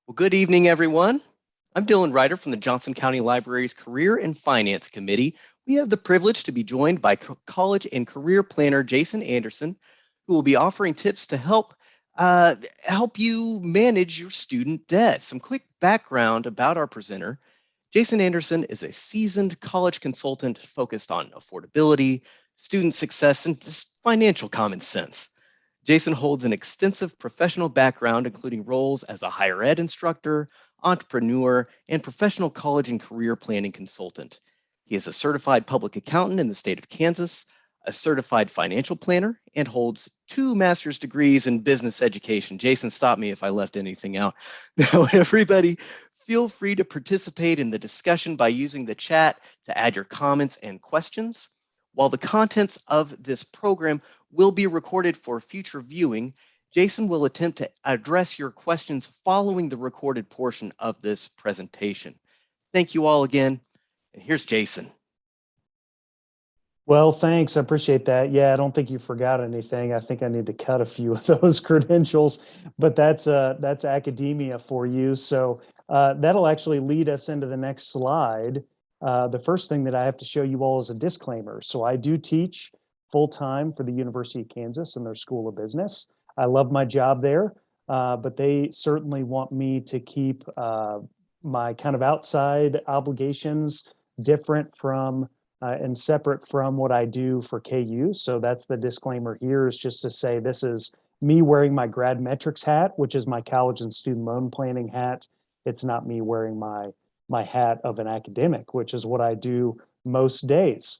Well, good evening, everyone. I'm Dylan Ryder from the Johnson County Library's Career and Finance Committee. We have the privilege to be joined by college and career planner Jason Anderson, who will be offering tips to help you manage your student debt. Some quick background about our presenter. Jason Anderson is a seasoned college consultant focused on affordability, student success, and just financial common sense. Jason holds an extensive professional background, including roles as a higher ed instructor, entrepreneur, and professional college and career planning consultant. He is a certified public accountant in the state of Kansas, a certified financial planner, and holds 2 master's degrees in business education. Jason, stop me if I left anything out. Now, everybody, feel free to participate in the discussion by using the chat to add your comments and questions. While the contents of this program will be recorded for future viewing, Jason will attempt to address your questions following the recorded portion of this presentation. Thank you all again, and here's Jason. Well, thanks. I appreciate that. Yeah, I don't think you forgot anything. I think I need to cut a few of those credentials, but that's academia for you. So that'll actually lead us into the next slide. The first thing that I have to show you all is a disclaimer. So I do teach full-time for the University of Kansas in their School of Business. I love my job there, but they certainly want me to keep my kind of outside obligations different from and separate from what I do for KU. So that's the disclaimer here, is just to say this is me wearing my grad metrics hat, which is my college and student loan planning hat. It's not me wearing my hat of an academic, which is what I do most days.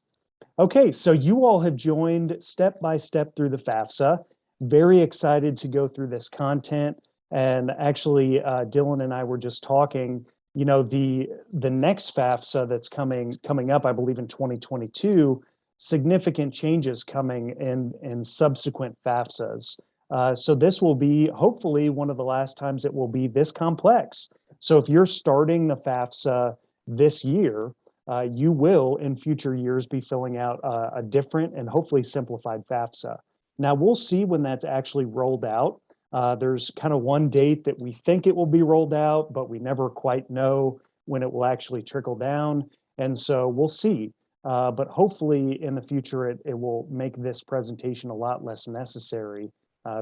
Okay, so you all have joined step by step through the FAFSA. Very excited to go through this content. And actually, Dylan and I were just talking. You know, the next FAFSA that's coming up, I believe in 2022, significant changes coming in subsequent FAFSAs. So this will be hopefully one of the last times it will be this complex. So if you're starting the FAFSA this year, you will in future years be filling out a different and hopefully simplified FAFSA. Now we'll see when that's actually rolled out. There's kind of one date that we think it will be rolled out, but we never quite know when it will actually trickle down. And so we'll see. But hopefully in the future, it will make this presentation a lot less necessary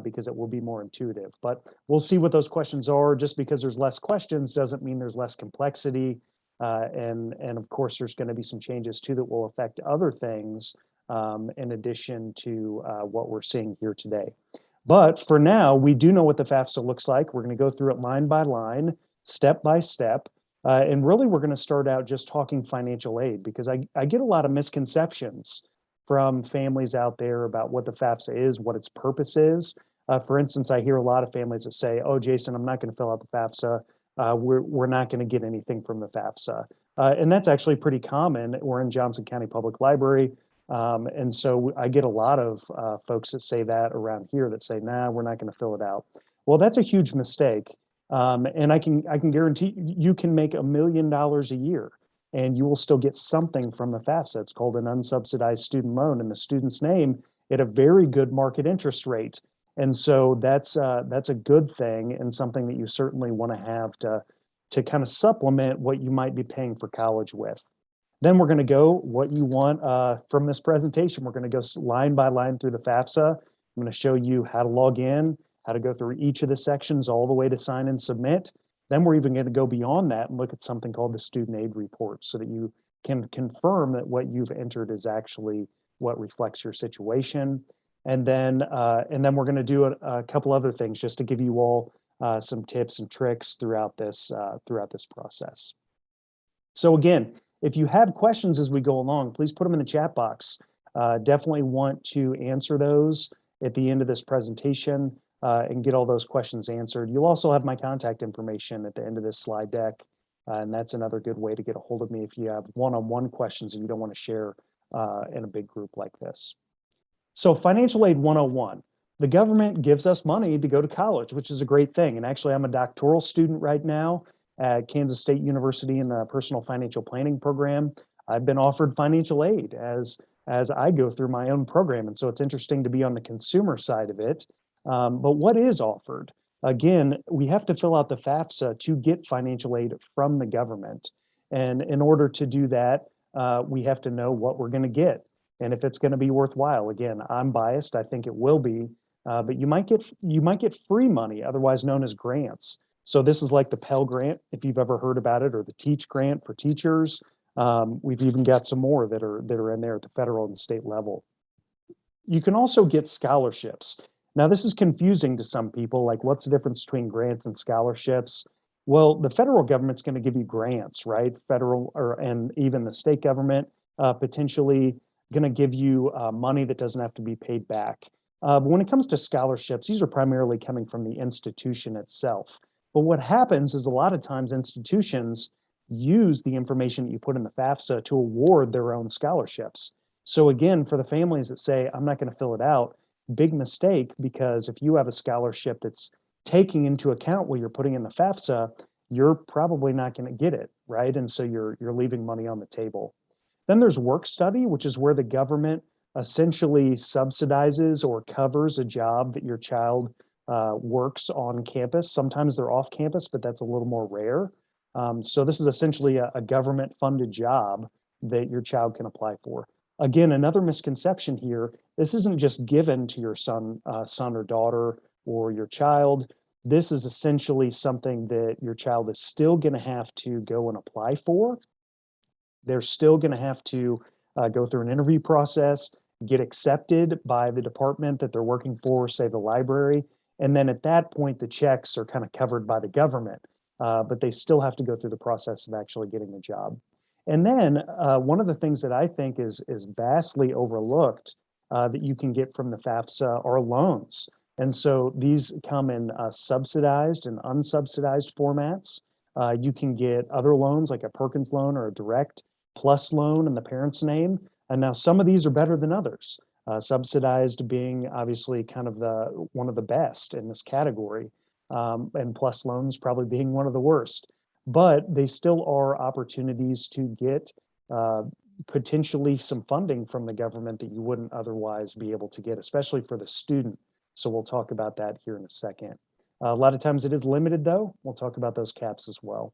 because it will be more intuitive. But we'll see what those questions are. Just because there's less questions doesn't mean there's less complexity. And of course, there's going to be some changes too that will affect other things in addition to what we're seeing here today. But for now, we do know what the FAFSA looks like. We're going to go through it line by line, step by step. And really, we're going to start out just talking financial aid because I get a lot of misconceptions from families out there about what the FAFSA is, what its purpose is. For instance, I hear a lot of families that say, oh, Jason, I'm not going to fill out the FAFSA. We're not going to get anything from the FAFSA. And that's actually pretty common. We're in Johnson County Public Library. And so I get a lot of folks that say that around here that say, nah, we're not going to fill it out. Well, that's a huge mistake. And I can guarantee you can make $1 million a year and you will still get something from the FAFSA. It's called an unsubsidized student loan in the student's name at a very good market interest rate. And so that's a good thing and something that you certainly want to have to kind of supplement what you might be paying for college with. Then we're going to go what you want from this presentation. We're going to go line by line through the FAFSA. I'm going to show you how to log in, how to go through each of the sections all the way to sign and submit. Then we're even going to go beyond that and look at something called the student aid report so that you can confirm that what you've entered is actually what reflects your situation. And then we're going to do a couple other things just to give you all some tips and tricks throughout this process. So again, if you have questions as we go along, please put them in the chat box. Definitely want to answer those at the end of this presentation and get all those questions answered. You'll also have my contact information at the end of this slide deck. And that's another good way to get a hold of me if you have one-on-one questions that you don't want to share in a big group like this. So Financial Aid 101. The government gives us money to go to college, which is a great thing. And actually, I'm a doctoral student right now at Kansas State University in the personal financial planning program. I've been offered financial aid as I go through my own program. And so it's interesting to be on the consumer side of it. But what is offered? Again, we have to fill out the FAFSA to get financial aid from the government. And in order to do that, we have to know what we're going to get and if it's going to be worthwhile. Again, I'm biased. I think it will be, but you might get free money, otherwise known as grants. So this is like the Pell Grant, if you've ever heard about it, or the Teach Grant for teachers. We've even got some more that are in there at the federal and state level. You can also get scholarships. Now, this is confusing to some people, like what's the difference between grants and scholarships? Well, the federal government's going to give you grants, right? Federal and even the state government potentially going to give you money that doesn't have to be paid back. But when it comes to scholarships, these are primarily coming from the institution itself. But what happens is a lot of times institutions use the information that you put in the FAFSA to award their own scholarships. So again, for the families that say, I'm not going to fill it out, big mistake, because if you have a scholarship that's taking into account what you're putting in the FAFSA, you're probably not going to get it, right? And so you're leaving money on the table. Then there's work study, which is where the government essentially subsidizes or covers a job that your child works on campus. Sometimes they're off campus, but that's a little more rare. So this is essentially a government funded job that your child can apply for. Again, another misconception here, this isn't just given to your son or daughter or your child. This is essentially something that your child is still going to have to go and apply for. They're still going to have to go through an interview process, get accepted by the department that they're working for, say the library. And then at that point, the checks are kind of covered by the government, but they still have to go through the process of actually getting the job. And then one of the things that I think is vastly overlooked that you can get from the FAFSA are loans. And so these come in subsidized and unsubsidized formats. You can get other loans like a Perkins loan or a direct plus loan in the parent's name. And now some of these are better than others. Subsidized being obviously kind of one of the best in this category, and plus loans probably being one of the worst. But they still are opportunities to get potentially some funding from the government that you wouldn't otherwise be able to get, especially for the student. So we'll talk about that here in a second. A lot of times it is limited though. We'll talk about those caps as well.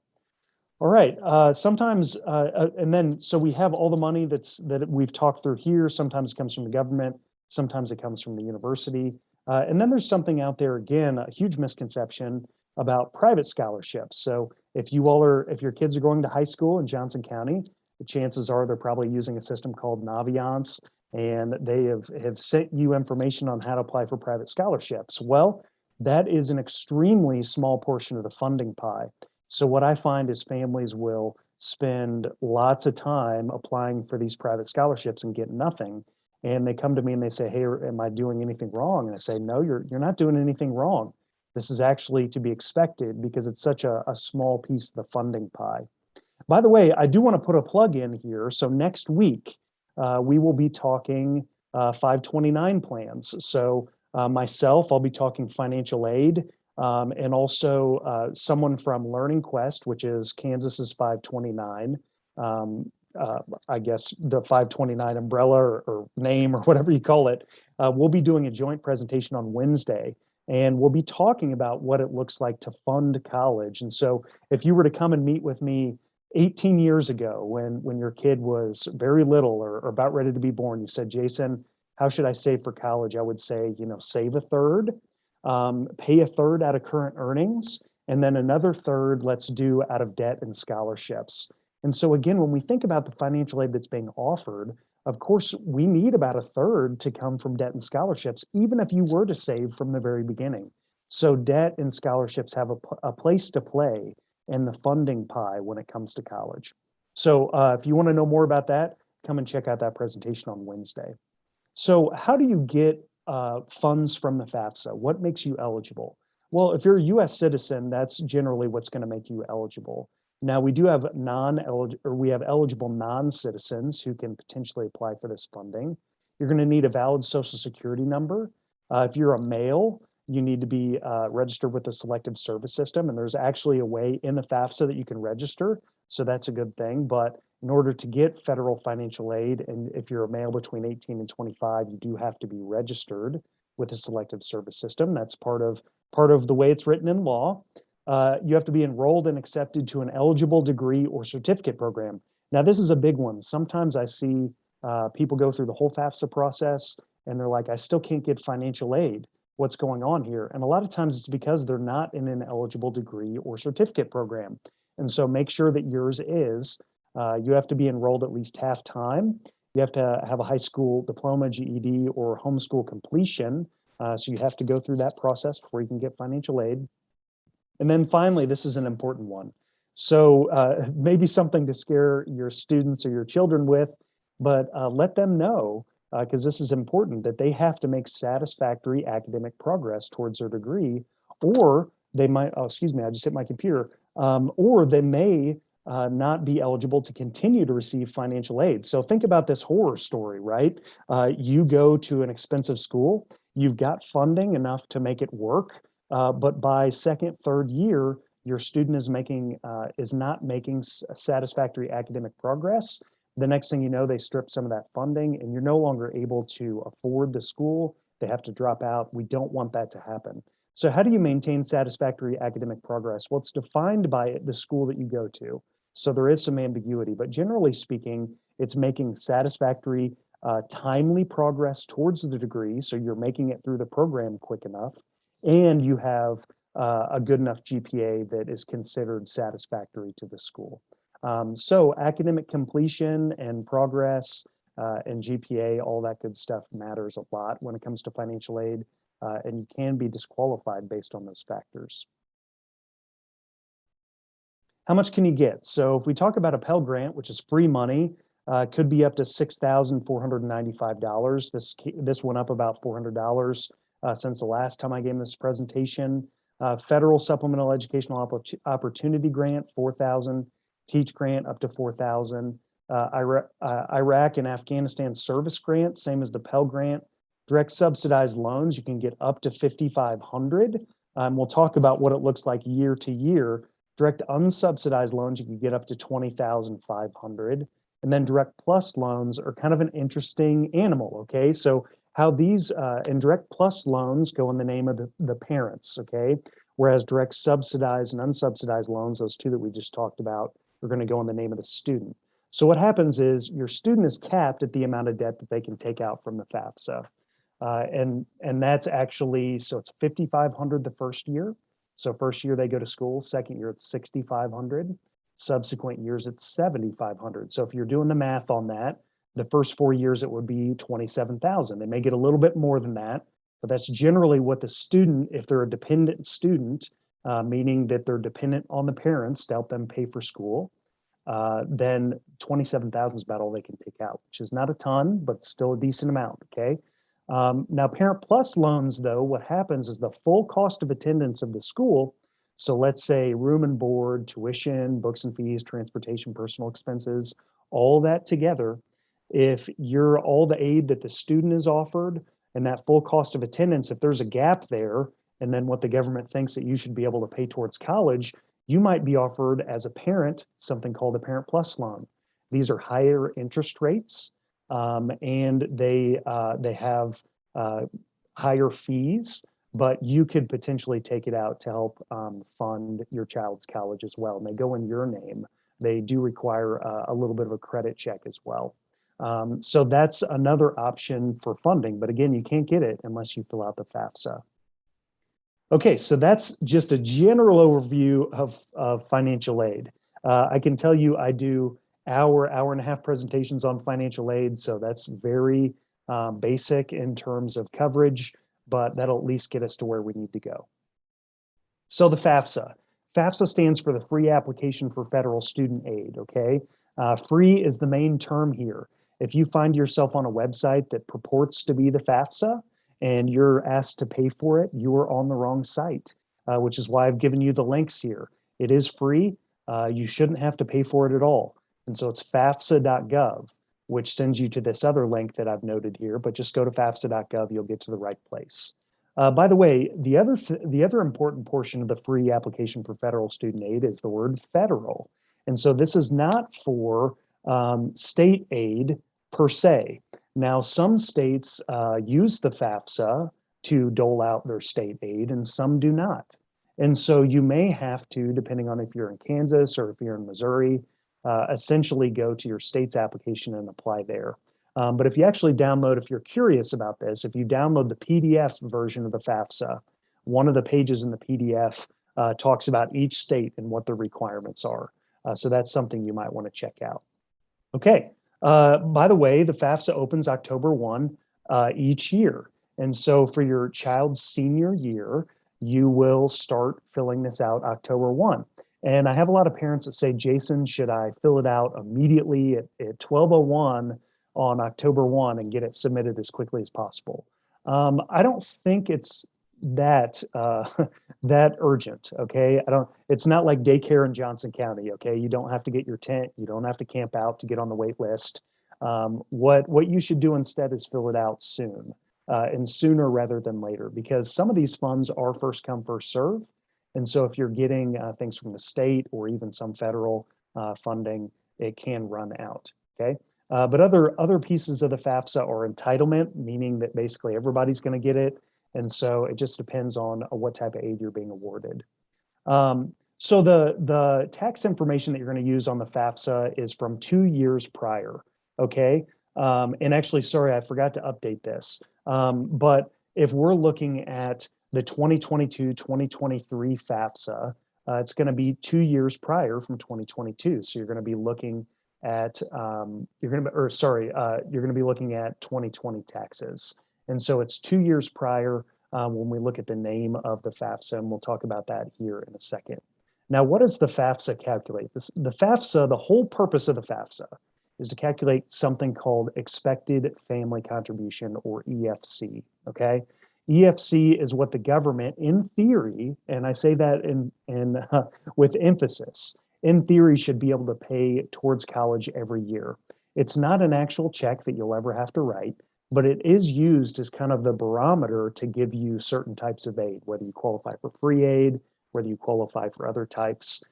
All right, sometimes, and then, so we have all the money that we've talked through here. Sometimes it comes from the government, sometimes it comes from the university. And then there's something out there, again, a huge misconception about private scholarships. So if your kids are going to high school in Johnson County, the chances are they're probably using a system called Naviance, and they have sent you information on how to apply for private scholarships. Well, that is an extremely small portion of the funding pie. So what I find is families will spend lots of time applying for these private scholarships and get nothing. And they come to me and they say, hey, am I doing anything wrong? And I say, no, you're not doing anything wrong. This is actually to be expected because it's such a small piece of the funding pie. By the way, I do want to put a plug in here. So next week, we will be talking 529 plans. So myself, I'll be talking financial aid, and also someone from Learning Quest, which is Kansas's 529. I guess the 529 umbrella or name or whatever you call it. We'll be doing a joint presentation on Wednesday, and we'll be talking about what it looks like to fund college. And so if you were to come and meet with me 18 years ago when your kid was very little or about ready to be born, you said, Jason, how should I save for college? I would say, save a third, pay a third out of current earnings, and then another third let's do out of debt and scholarships. And so again, when we think about the financial aid that's being offered, of course, we need about a third to come from debt and scholarships, even if you were to save from the very beginning. So debt and scholarships have a place to play in the funding pie when it comes to college. So if you want to know more about that, come and check out that presentation on Wednesday. So how do you get funds from the FAFSA? What makes you eligible? Well, if you're a US citizen, that's generally what's going to make you eligible. Now we do have eligible non-citizens who can potentially apply for this funding. You're going to need a valid social security number. If you're a male, you need to be registered with the Selective Service system, and there's actually a way in the FAFSA that you can register, so that's a good thing. But in order to get federal financial aid, and if you're a male between 18 and 25, you do have to be registered with the Selective Service system. That's part of part of the way it's written in law, you have to be enrolled and accepted to an eligible degree or certificate program. Now, this is a big one. Sometimes I see people go through the whole FAFSA process and they're like, I still can't get financial aid. What's going on here? And a lot of times it's because they're not in an eligible degree or certificate program. And so make sure that yours is. You have to be enrolled at least half time. You have to have a high school diploma, GED, or homeschool completion. So you have to go through that process before you can get financial aid. And then finally, this is an important one. So maybe something to scare your students or your children with, but let them know, because this is important, that they have to make satisfactory academic progress towards their degree, or they might, oh, excuse me, I just hit my computer, or they may not be eligible to continue to receive financial aid. So think about this horror story, right? You go to an expensive school, you've got funding enough to make it work, but by second, third year, your student is not making satisfactory academic progress. The next thing you know, they strip some of that funding and you're no longer able to afford the school. They have to drop out. We don't want that to happen. So how do you maintain satisfactory academic progress? Well, it's defined by the school that you go to. So there is some ambiguity, but generally speaking, it's making satisfactory, timely progress towards the degree. So you're making it through the program quick enough, and you have a good enough GPA that is considered satisfactory to the school. So academic completion and progress and GPA, all that good stuff matters a lot when it comes to financial aid, and you can be disqualified based on those factors. How much can you get? So if we talk about a Pell Grant, which is free money, could be up to $6,495. This went up about $400 since the last time I gave this presentation. Federal Supplemental Educational Opportunity Grant, $4,000. Teach Grant up to $4,000. Iraq and Afghanistan Service Grant, same as the Pell Grant. Direct subsidized loans, you can get up to $5,500. We'll talk about what it looks like year to year. Direct unsubsidized loans, you can get up to $20,500. And then direct plus loans are kind of an interesting animal, okay? So how these and direct plus loans go in the name of the parents, okay? Whereas direct subsidized and unsubsidized loans, those two that we just talked about, are going to go in the name of the student. So what happens is your student is capped at the amount of debt that they can take out from the FAFSA. And that's actually, so it's $5,500 the first year. So first year they go to school, second year it's $6,500. Subsequent years it's $7,500. So if you're doing the math on that, the first 4 years it would be $27,000. They may get a little bit more than that, but that's generally what the student, if they're a dependent student, meaning that they're dependent on the parents to help them pay for school, then $27,000 is about all they can take out, which is not a ton, but still a decent amount, okay? Now, Parent Plus loans, though, what happens is the full cost of attendance of the school, so let's say room and board, tuition, books and fees, transportation, personal expenses, all that together, if you're all the aid that the student is offered and that full cost of attendance, if there's a gap there, and then what the government thinks that you should be able to pay towards college, you might be offered as a parent something called a Parent Plus loan. These are higher interest rates, and they have higher fees, but you could potentially take it out to help fund your child's college as well. And they go in your name. They do require a little bit of a credit check as well. So that's another option for funding, but again, you can't get it unless you fill out the FAFSA. Okay, so that's just a general overview of financial aid. I can tell you I do hour and a half presentations on financial aid, so that's very basic in terms of coverage, but that'll at least get us to where we need to go. So the FAFSA. FAFSA stands for the Free Application for Federal Student Aid, okay? Free is the main term here. If you find yourself on a website that purports to be the FAFSA, and you're asked to pay for it, you are on the wrong site, which is why I've given you the links here. It is free. You shouldn't have to pay for it at all. And so it's FAFSA.gov, which sends you to this other link that I've noted here, but just go to FAFSA.gov, you'll get to the right place. By the way, the other important portion of the free application for federal student aid is the word federal. And so this is not for state aid per se. Now, some states use the FAFSA to dole out their state aid and some do not. And so you may have to, depending on if you're in Kansas or if you're in Missouri, essentially go to your state's application and apply there. But if you actually download, if you're curious about this, if you download the PDF version of the FAFSA, one of the pages in the PDF talks about each state and what the requirements are. So that's something you might want to check out. Okay, by the way, the FAFSA opens October 1 each year. And so for your child's senior year, you will start filling this out October 1. And I have a lot of parents that say, Jason, should I fill it out immediately at 12:01 on October 1 and get it submitted as quickly as possible? I don't think it's that that urgent. Okay, it's not like daycare in Johnson County. Okay, you don't have to get your tent, you don't have to camp out to get on the wait list. What you should do instead is fill it out soon, and sooner rather than later, because some of these funds are first come, first serve. And so if you're getting things from the state or even some federal funding, it can run out. Okay. But other pieces of the FAFSA are entitlement, meaning that basically everybody's going to get it. And so it just depends on what type of aid you're being awarded. So the tax information that you're going to use on the FAFSA is from 2 years prior. Okay. And actually, sorry, I forgot to update this. But if we're looking at the 2022-2023 FAFSA, it's going to be 2 years prior from 2022. So you're going to be looking at you're going to be looking at 2020 taxes. And so it's 2 years prior when we look at the name of the FAFSA, and we'll talk about that here in a second. Now, what does the FAFSA calculate? The FAFSA, the whole purpose of the FAFSA is to calculate something called expected family contribution, or EFC, okay? EFC is what the government, in theory, and I say that with emphasis, in theory should be able to pay towards college every year. It's not an actual check that you'll ever have to write, but it is used as kind of the barometer to give you certain types of aid, whether you qualify for free aid, whether you qualify for other types.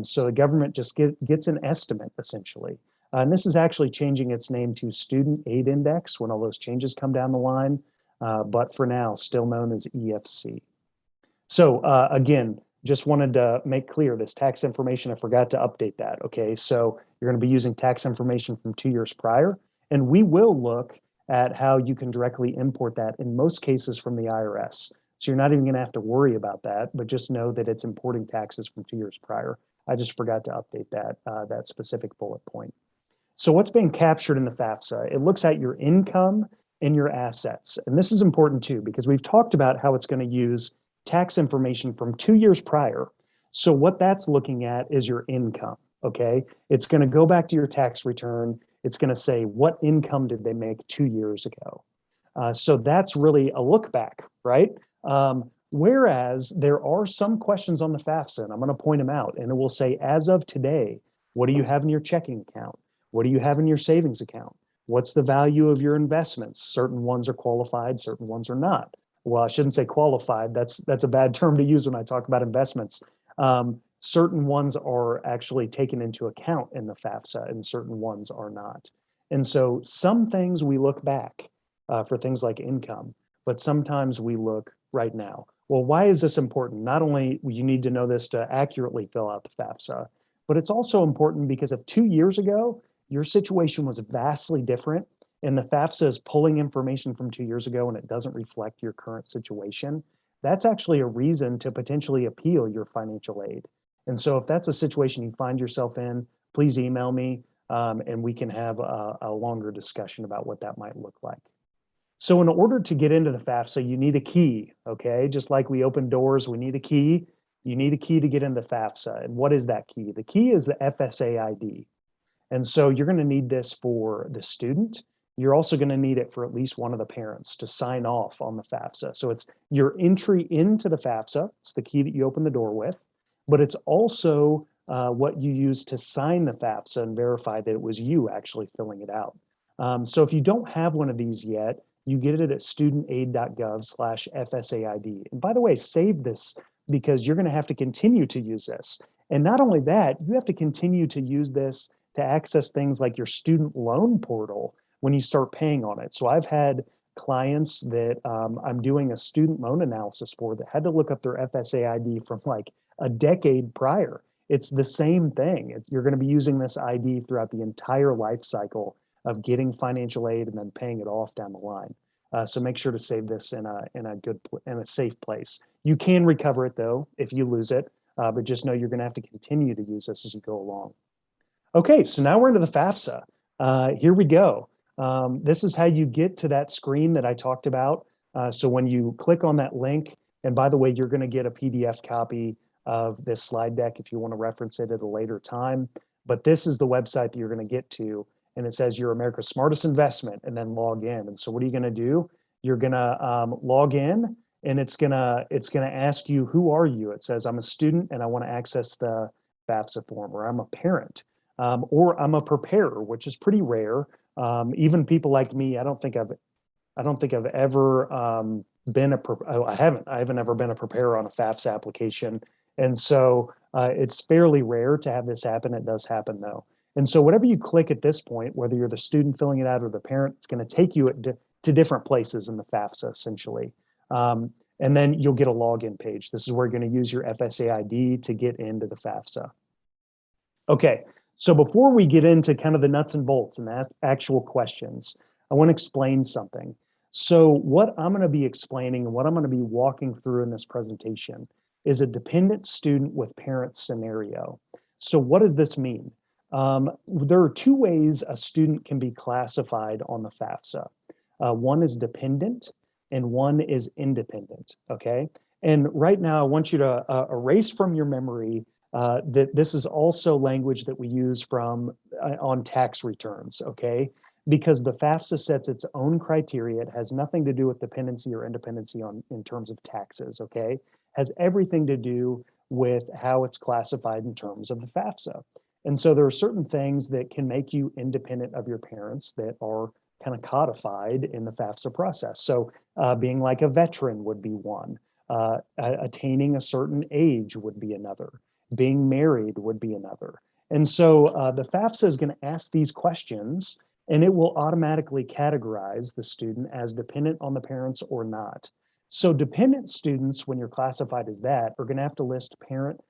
So the government just gets an estimate, essentially. And this is actually changing its name to Student Aid Index when all those changes come down the line. But for now, still known as EFC. So again, just wanted to make clear this tax information, I forgot to update that. Okay, so you're going to be using tax information from 2 years prior, and we will look at how you can directly import that in most cases from the IRS. So you're not even going to have to worry about that, but just know that it's importing taxes from 2 years prior. I just forgot to update that specific bullet point. So what's being captured in the FAFSA? It looks at your income and your assets. And this is important too, because we've talked about how it's going to use tax information from 2 years prior. So what that's looking at is your income, okay? It's going to go back to your tax return. It's going to say, what income did they make 2 years ago? So that's really a look back, right? Whereas there are some questions on the FAFSA, and I'm going to point them out, and it will say, as of today, what do you have in your checking account? What do you have in your savings account? What's the value of your investments? Certain ones are qualified, certain ones are not. Well, I shouldn't say qualified. That's a bad term to use when I talk about investments. Certain ones are actually taken into account in the FAFSA and certain ones are not. And so some things we look back for things like income, but sometimes we look right now. Well, why is this important? Not only you need to know this to accurately fill out the FAFSA, but it's also important because if 2 years ago, your situation was vastly different and the FAFSA is pulling information from 2 years ago and it doesn't reflect your current situation, that's actually a reason to potentially appeal your financial aid. And so if that's a situation you find yourself in, please email me and we can have a longer discussion about what that might look like. So in order to get into the FAFSA, you need a key, okay? Just like we open doors, we need a key. You need a key to get into FAFSA. And what is that key? The key is the FSA ID. And so you're going to need this for the student. You're also going to need it for at least one of the parents to sign off on the FAFSA. So it's your entry into the FAFSA. It's the key that you open the door with, but it's also what you use to sign the FAFSA and verify that it was you actually filling it out. So if you don't have one of these yet, you get it at studentaid.gov/FSAID. And by the way, save this because you're going to have to continue to use this. And not only that, you have to continue to use this to access things like your student loan portal when you start paying on it. So I've had clients that I'm doing a student loan analysis for that had to look up their FSA ID from like a decade prior. It's the same thing. You're going to be using this ID throughout the entire life cycle of getting financial aid and then paying it off down the line. So make sure to save this in a safe place. You can recover it though if you lose it, but just know you're going to have to continue to use this as you go along. Okay, so now we're into the FAFSA. Here we go. This is how you get to that screen that I talked about. So when you click on that link, and by the way, you're going to get a PDF copy of this slide deck if you want to reference it at a later time. But this is the website that you're going to get to, and it says you're America's smartest investment, and then log in. And so what are you going to do? You're going to log in, and it's gonna ask you, who are you? It says I'm a student and I want to access the FAFSA form, or I'm a parent. Or I'm a preparer, which is pretty rare. Even people like me, I don't think I've ever been I haven't ever been a preparer on a FAFSA application. And so it's fairly rare to have this happen. It does happen though. And so whatever you click at this point, whether you're the student filling it out or the parent, it's going to take you to different places in the FAFSA essentially. And then you'll get a login page. This is where you're going to use your FSA ID to get into the FAFSA. Okay. So before we get into kind of the nuts and bolts and the actual questions, I want to explain something. So what I'm going to be explaining and what I'm going to be walking through in this presentation is a dependent student with parent scenario. So what does this mean? There are two ways a student can be classified on the FAFSA. One is dependent and one is independent, okay? And right now I want you to erase from your memory that this is also language that we use from on tax returns, okay? Because the FAFSA sets its own criteria. It has nothing to do with dependency or independency in terms of taxes, okay? Has everything to do with how it's classified in terms of the FAFSA. And so there are certain things that can make you independent of your parents that are kind of codified in the FAFSA process. So being like a veteran would be one. Attaining a certain age would be another. Being married would be another. And so the FAFSA is going to ask these questions, and it will automatically categorize the student as dependent on the parents or not. So dependent students, when you're classified as that, are going to have to list parent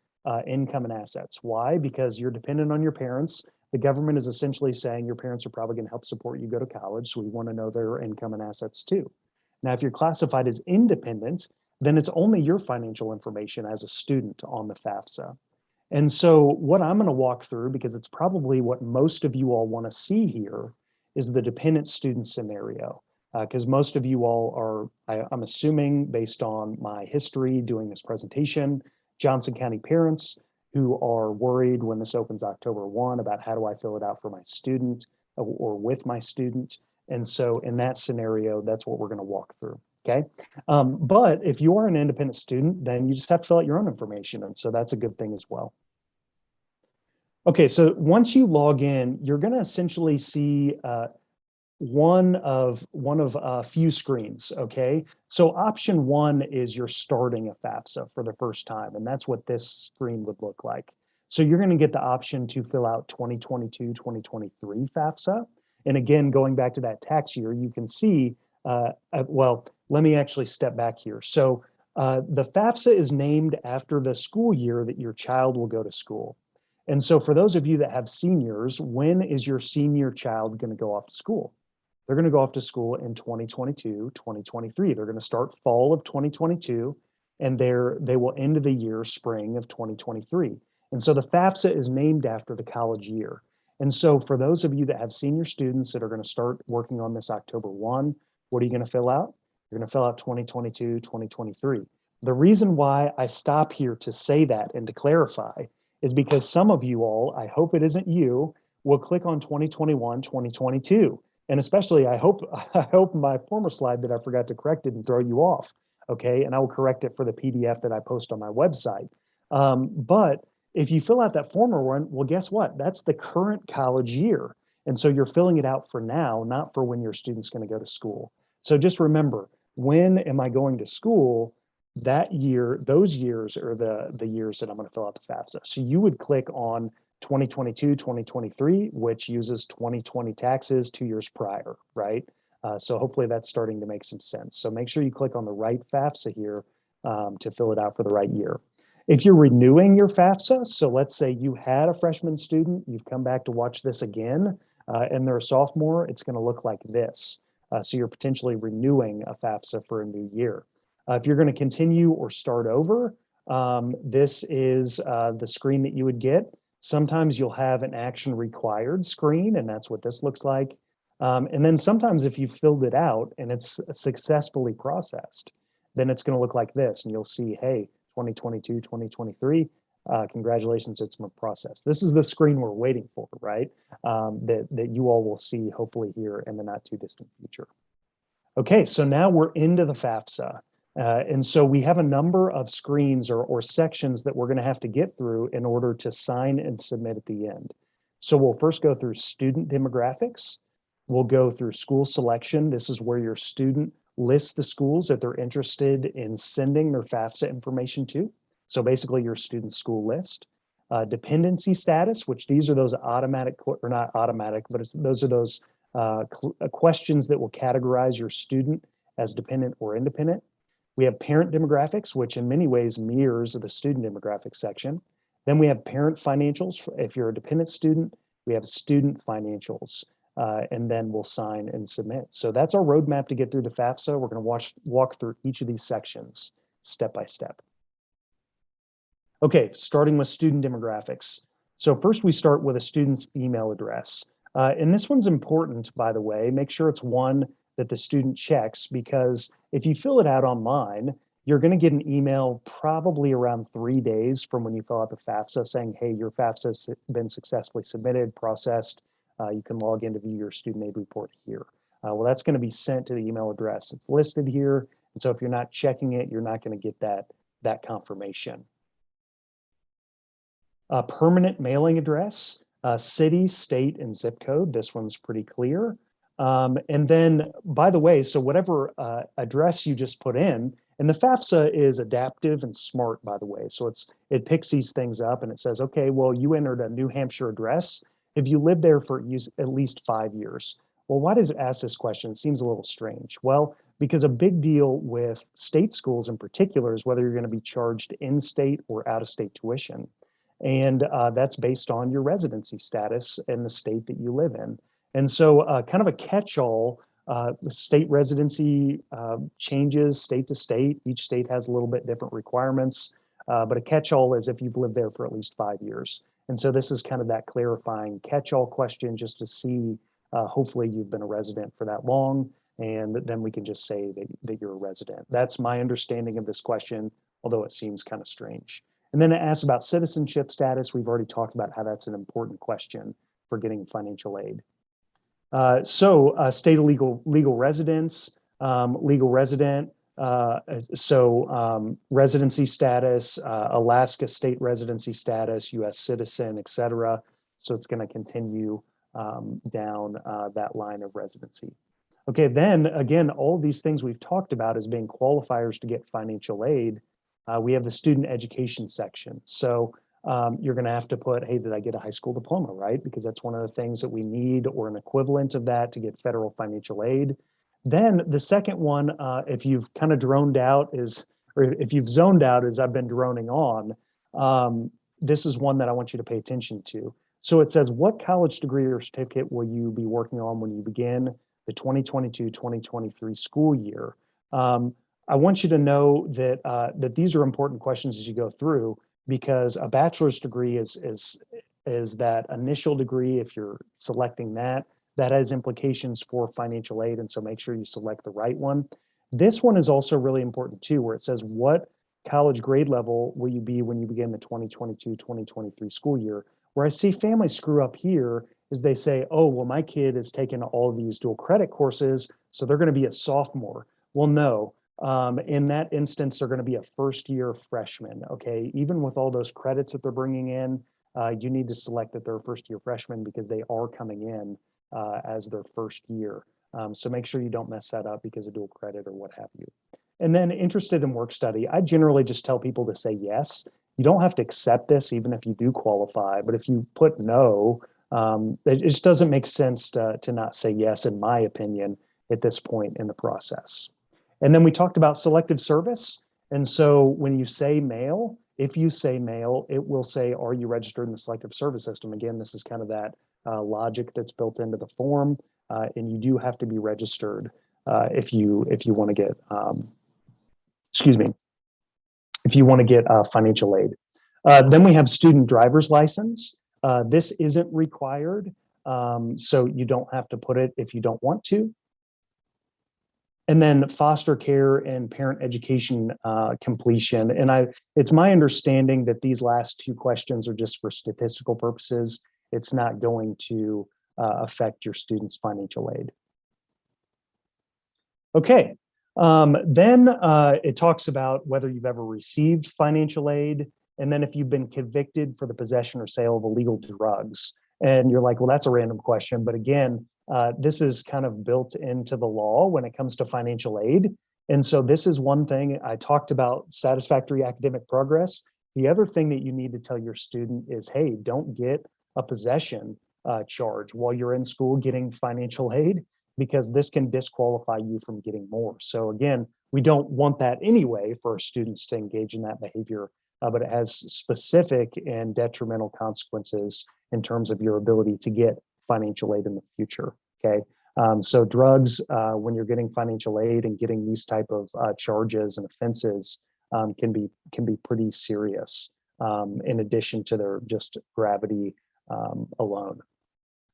income and assets. Why? Because you're dependent on your parents. The government is essentially saying your parents are probably going to help support you go to college, so we want to know their income and assets too. Now, if you're classified as independent, then it's only your financial information as a student on the FAFSA. And so what I'm going to walk through, because it's probably what most of you all want to see here, is the dependent student scenario. Because most of you all are, I'm assuming based on my history doing this presentation, Johnson County parents who are worried when this opens October 1 about how do I fill it out for my student or with my student. And so in that scenario, that's what we're going to walk through. Okay. But if you are an independent student, then you just have to fill out your own information. And so that's a good thing as well. Okay, so once you log in, you're going to essentially see one of a few screens, okay? So option one is you're starting a FAFSA for the first time, and that's what this screen would look like. So you're going to get the option to fill out 2022, 2023 FAFSA. And again, going back to that tax year, you can see, well, let me actually step back here. So the FAFSA is named after the school year that your child will go to school. And so for those of you that have seniors, when is your senior child going to go off to school? They're going to go off to school in 2022, 2023. They're going to start fall of 2022, and they will end the year spring of 2023. And so the FAFSA is named after the college year. And so for those of you that have senior students that are going to start working on this October 1, what are you going to fill out? You're going to fill out 2022, 2023. The reason why I stop here to say that and to clarify is because some of you all, I hope it isn't you, will click on 2021, 2022. And especially, I hope my former slide that I forgot to correct it and throw you off, okay? And I will correct it for the PDF that I post on my website. But if you fill out that former one, well, guess what? That's the current college year. And so you're filling it out for now, not for when your student's going to go to school. So just remember, when am I going to school? That year, those years are the years that I'm going to fill out the FAFSA. So you would click on 2022, 2023, which uses 2020 taxes 2 years prior, right? So hopefully that's starting to make some sense. So make sure you click on the right FAFSA here to fill it out for the right year. If you're renewing your FAFSA, so let's say you had a freshman student, you've come back to watch this again, and they're a sophomore, it's going to look like this. So you're potentially renewing a FAFSA for a new year. If you're going to continue or start over, this is the screen that you would get. Sometimes you'll have an action required screen, and that's what this looks like. And then sometimes if you filled it out and it's successfully processed, then it's going to look like this. And you'll see, hey, 2022, 2023, congratulations, it's been processed. This is the screen we're waiting for, right? That you all will see hopefully here in the not too distant future. Okay, so now we're into the FAFSA. And so we have a number of screens or sections that we're going to have to get through in order to sign and submit at the end. So we'll first go through student demographics. We'll go through school selection. This is where your student lists the schools that they're interested in sending their FAFSA information to. So basically your student school list. Dependency status, which these are those automatic, or not automatic, but those are those questions that will categorize your student as dependent or independent. We have parent demographics, which in many ways mirrors the student demographics section. Then we have parent financials. If you're a dependent student, we have student financials, and then we'll sign and submit. So that's our roadmap to get through the FAFSA. We're going to walk through each of these sections step by step. Okay, starting with student demographics. So first we start with a student's email address. And this one's important, by the way. Make sure it's one that the student checks, because if you fill it out online, you're going to get an email probably around 3 days from when you fill out the FAFSA saying, hey, your FAFSA has been successfully submitted, processed. You can log in to view your student aid report here. Well, that's going to be sent to the email address. It's listed here. And so if you're not checking it, you're not going to get that confirmation. Permanent mailing address, city, state, and zip code. This one's pretty clear. And then, by the way, so whatever address you just put in, and the FAFSA is adaptive and smart, by the way. So it picks these things up and it says, okay, well, you entered a New Hampshire address. If you lived there for at least 5 years. Well, why does it ask this question? It seems a little strange. Well, because a big deal with state schools in particular is whether you're going to be charged in-state or out-of-state tuition. And that's based on your residency status in the state that you live in. And so kind of a catch-all, the state residency changes state to state. Each state has a little bit different requirements, but a catch-all is if you've lived there for at least 5 years. And so this is kind of that clarifying catch-all question just to see, hopefully you've been a resident for that long, and then we can just say that you're a resident. That's my understanding of this question, although it seems kind of strange. And then it asks about citizenship status. We've already talked about how that's an important question for getting financial aid. State of legal residence, legal resident. Residency status, Alaska state residency status, U.S. citizen, et cetera. So it's going to continue down that line of residency. Okay, then again, all of these things we've talked about as being qualifiers to get financial aid. We have the student education section. So you're going to have to put, hey, did I get a high school diploma, right? Because that's one of the things that we need, or an equivalent of that to get federal financial aid. Then the second one, if you've kind of droned out or if you've zoned out as I've been droning on, this is one that I want you to pay attention to. So it says, what college degree or certificate will you be working on when you begin the 2022-2023 school year? I want you to know that these are important questions as you go through, because a bachelor's degree is that initial degree. If you're selecting that has implications for financial aid, and so make sure you select the right one. This one is also really important too, where it says what college grade level will you be when you begin the 2022-2023 school year. Where I see families screw up here is they say, oh, well, my kid has taken all of these dual credit courses, so they're going to be a sophomore. Well, no. In that instance, they're going to be a first-year freshman, okay? Even with all those credits that they're bringing in, you need to select that they're a first-year freshman because they are coming in as their first year. So make sure you don't mess that up because of dual credit or what have you. And then interested in work study, I generally just tell people to say yes. You don't have to accept this even if you do qualify, but if you put no, it just doesn't make sense to not say yes, in my opinion. at this point in the process. And then we talked about selective service. And so when you say mail, if you say mail, it will say, are you registered in the selective service system? Again, this is kind of that logic that's built into the form. And you do have to be registered if you want to get, if you want to get financial aid. Then we have student driver's license. This isn't required, so you don't have to put it if you don't want to. And then foster care and parent education completion. And it's my understanding that these last two questions are just for statistical purposes. It's not going to affect your students' financial aid. Okay, then it talks about whether you've ever received financial aid, and then if you've been convicted for the possession or sale of illegal drugs. And you're like, well, that's a random question. But again, this is kind of built into the law when it comes to financial aid. And so this is one thing. I talked about satisfactory academic progress. The other thing that you need to tell your student is, hey, don't get a possession charge while you're in school getting financial aid, because this can disqualify you from getting more. So again, we don't want that anyway for our students to engage in that behavior, but it has specific and detrimental consequences in terms of your ability to get financial aid in the future, okay? So drugs, when you're getting financial aid and getting these type of charges and offenses can be pretty serious, in addition to their just gravity alone.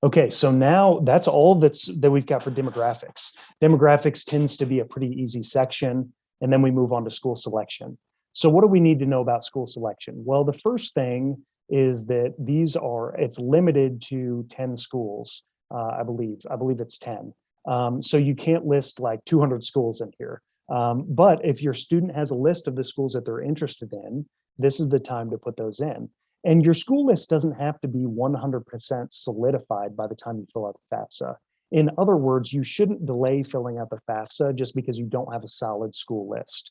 Okay, so now that's all that we've got for demographics. Demographics tends to be a pretty easy section, and then we move on to school selection. So what do we need to know about school selection? Well, the first thing is that it's limited to 10 schools, I believe it's 10. So you can't list like 200 schools in here. But if your student has a list of the schools that they're interested in, this is the time to put those in. And your school list doesn't have to be 100% solidified by the time you fill out the FAFSA. In other words, you shouldn't delay filling out the FAFSA just because you don't have a solid school list.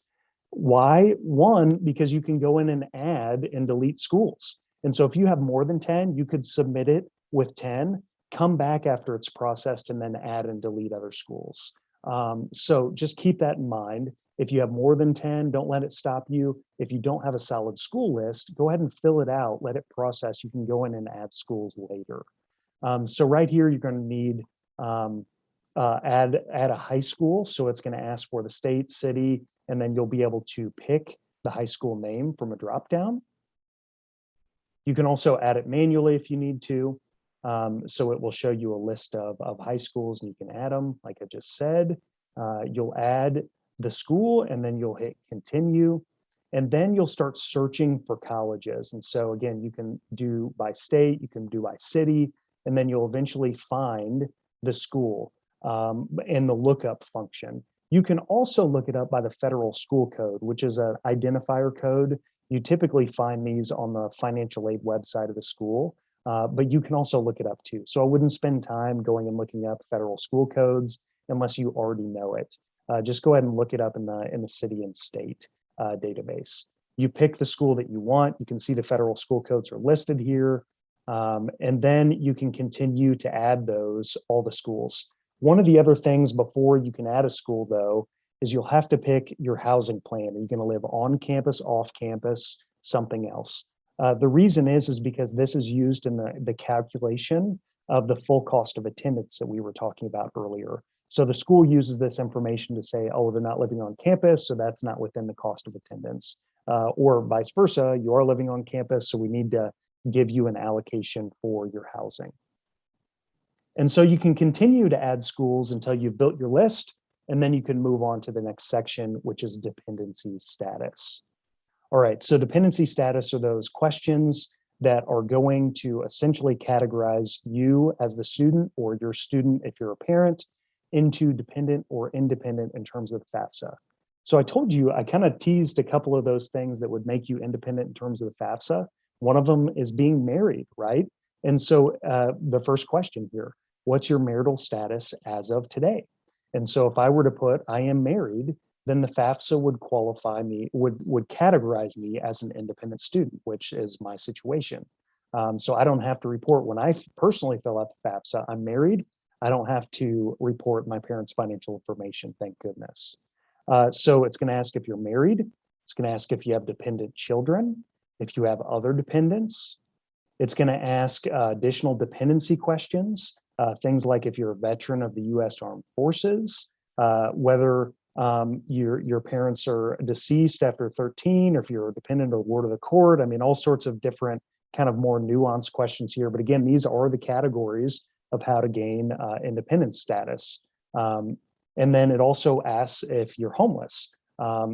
Why? One, because you can go in and add and delete schools. And so if you have more than 10, you could submit it with 10, come back after it's processed, and then add and delete other schools. So just keep that in mind. If you have more than 10, don't let it stop you. If you don't have a solid school list, go ahead and fill it out, let it process. You can go in and add schools later. So right here, you're going to need add a high school. So it's going to ask for the state, city, and then you'll be able to pick the high school name from a dropdown. You can also add it manually if you need to. So it will show you a list of high schools, and you can add them, like I just said. You'll add the school, and then you'll hit continue. And then you'll start searching for colleges. And so again, you can do by state, you can do by city, and then you'll eventually find the school in the lookup function. You can also look it up by the federal school code, which is an identifier code. You typically find these on the financial aid website of the school, but you can also look it up too. So I wouldn't spend time going and looking up federal school codes unless you already know it. Just go ahead and look it up in the city and state database. You pick the school that you want. You can see the federal school codes are listed here. And then you can continue to add all the schools. One of the other things before you can add a school, though, is you'll have to pick your housing plan. Are you going to live on campus, off campus, something else? The reason is because this is used in the calculation of the full cost of attendance that we were talking about earlier. So the school uses this information to say, oh, they're not living on campus, so that's not within the cost of attendance. Or vice versa, you are living on campus, so we need to give you an allocation for your housing. And so you can continue to add schools until you've built your list, and then you can move on to the next section, which is dependency status. All right, so dependency status are those questions that are going to essentially categorize you as the student, or your student if you're a parent, into dependent or independent in terms of the FAFSA. So I told you, I kind of teased a couple of those things that would make you independent in terms of the FAFSA. One of them is being married, right? And so the first question here, what's your marital status as of today? And so if I were to put, I am married, then the FAFSA would qualify me, would categorize me as an independent student, which is my situation. So I don't have to report when I personally fill out the FAFSA, I'm married. I don't have to report my parents' financial information, thank goodness. So it's going to ask if you're married. It's going to ask if you have dependent children, if you have other dependents. It's going to ask additional dependency questions, things like if you're a veteran of the U.S. Armed Forces, whether your parents are deceased after 13, or if you're a dependent or ward of the court. I mean, all sorts of different kind of more nuanced questions here. But again, these are the categories of how to gain independence status. And then it also asks if you're homeless.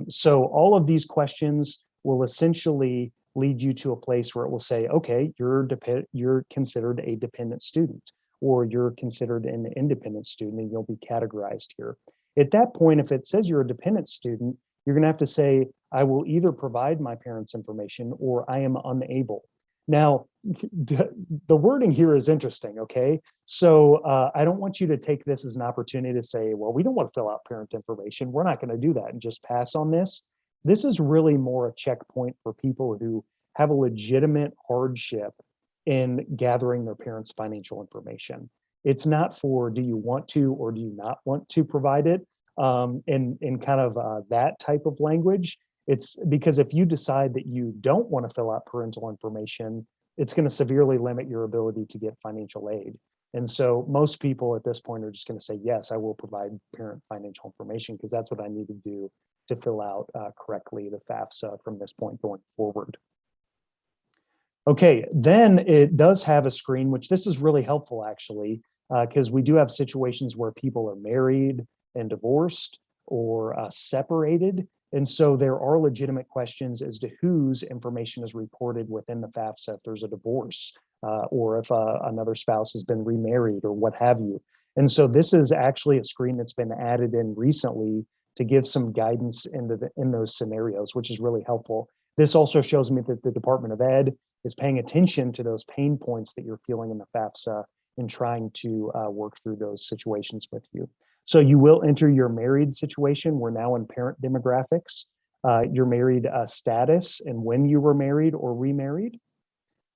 So all of these questions will essentially lead you to a place where it will say, okay, you're considered a dependent student, or you're considered an independent student, and you'll be categorized here. At that point, if it says you're a dependent student, you're going to have to say, I will either provide my parents' information or I am unable. Now, the wording here is interesting, okay? So I don't want you to take this as an opportunity to say, well, we don't want to fill out parent information. We're not going to do that and just pass on this. This is really more a checkpoint for people who have a legitimate hardship in gathering their parents' financial information. It's not for do you want to or do you not want to provide it in kind of that type of language. It's because if you decide that you don't want to fill out parental information, it's going to severely limit your ability to get financial aid. And so most people at this point are just going to say, yes, I will provide parent financial information because that's what I need to do to fill out correctly the FAFSA from this point going forward. Okay, then it does have a screen, which this is really helpful actually, because we do have situations where people are married and divorced or separated. And so there are legitimate questions as to whose information is reported within the FAFSA if there's a divorce or if another spouse has been remarried or what have you. And so this is actually a screen that's been added in recently to give some guidance in those scenarios, which is really helpful. This also shows me that the Department of Ed is paying attention to those pain points that you're feeling in the FAFSA and trying to work through those situations with you. So you will enter your married situation. We're now in parent demographics, your married status and when you were married or remarried.